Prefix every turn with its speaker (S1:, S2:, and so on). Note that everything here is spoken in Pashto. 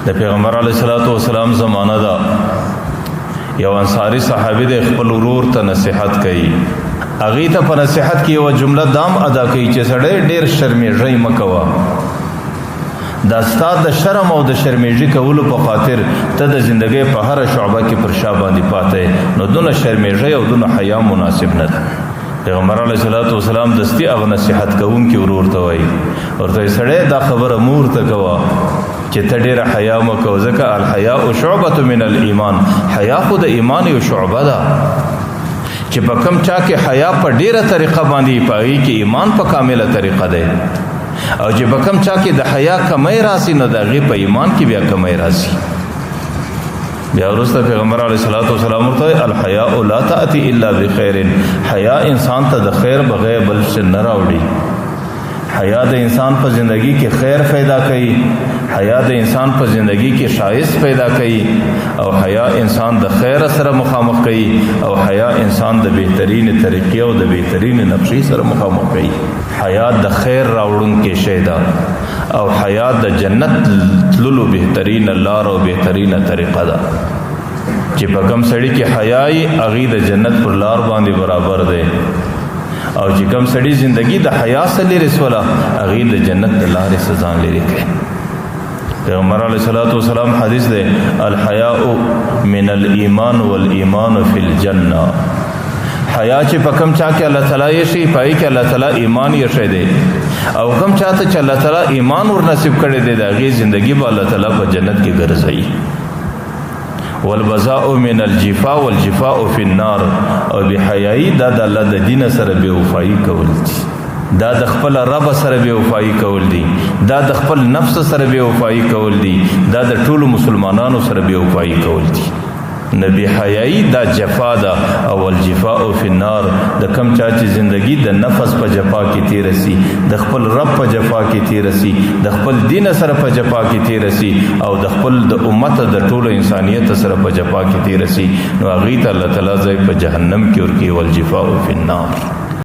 S1: د پیغمبر علیه الصلاۃ والسلام زمانہ دا یو انصاری صحابي د خپل ورور ته نصیحت کوي. هغه ته په نصیحت کې یو جمله دام ادا کوي چې سړی ډېر شرمېږي مکوه. دا ستا د شرم او د شرمېږي کولو په خاطر ته د ژوندۍ په هر شعبه کې پر شا باندې پاتې نو دونه شرمېږي او دونه حیا مناسب نه ده. پیغمبر علیه الصلاۃ والسلام دستی هغه نصیحت کوونکی ورور ته وایي ورته سړی دا خبره مور ته کوه چې ته ډېره حیا مه کوه ځکه الحیاء شعبة من الایمان. حیا خو د ایمان یو شعبه ده چې په کم چا کې حیا په ډېره طریقه باندې په هغې کې ایمان په کامله طریقه دی او چې په کم چا کې د حیا کمی راسي نو د هغې په ایمان کې بیا کمی راسي. بیا وروسته پیغمبر علیه الصلاۃ والسلام ورته الحیاء لا تأتی الا بخیر. حیا انسان ته د خیر بغیر بل څه نه راوړي. حیا د انسان په زندگی کې خیر پیدا کوي. حیا د انسان په زندگی کې شایست پیدا کوي او حیا انسان د خیر سره مخامخ کوي او حیا انسان د بهترین طریقې او د بهترین نقشې سره مخامخ کوي. حیا د خیر راوړونکې شی ده او حیا د جنت تللو بهترین لار او بهترین طریقه ده چې په کوم سړي کې حیا وي هغې د جنت پر لار باندې برابر دی او چې کوم سړي زندگی د حیا څخه لرې سوله هغې د جنت د لارې څخه ځان لرې کړي. پیغمبر علیه الصلاۃ والسلام حدیث دی الحیاء من الایمان والایمان فی الجنه. حیا چې په کوم چا کې الله تعالی یې شي پای کې الله تعالی ایمان یې شي دی او کوم چاته چې الله تعالی ایمان ور نصیب کړي دی د هغې زندگی به الله تعالی په جنت کې ګرځوي. والبزاء من الجفاء والجفاء فی النار. او بحیايي دا د الله د دین سره بے وفایي کول دي. دا د خپل رب سره بے وفایي کول دي. دا د خپل نفس سره بے وفایي کول دي. دا د ټولو مسلمانانو سره بے وفایي کول دي. نبی حیايي دا جفا ده او الجفاء فی النار. د کم چا چې زندگی د نفس په جفا کې تیر سي د خپل رب په جفا کې تیر سي د خپل دین سره په جفا کې تیر سي او د خپل د امت د ټولو انسانیت سره په جفا کې تیر سي نو هغې ته الله تعالی ځای په جهنم کې ورکوي والجفاء فی النار.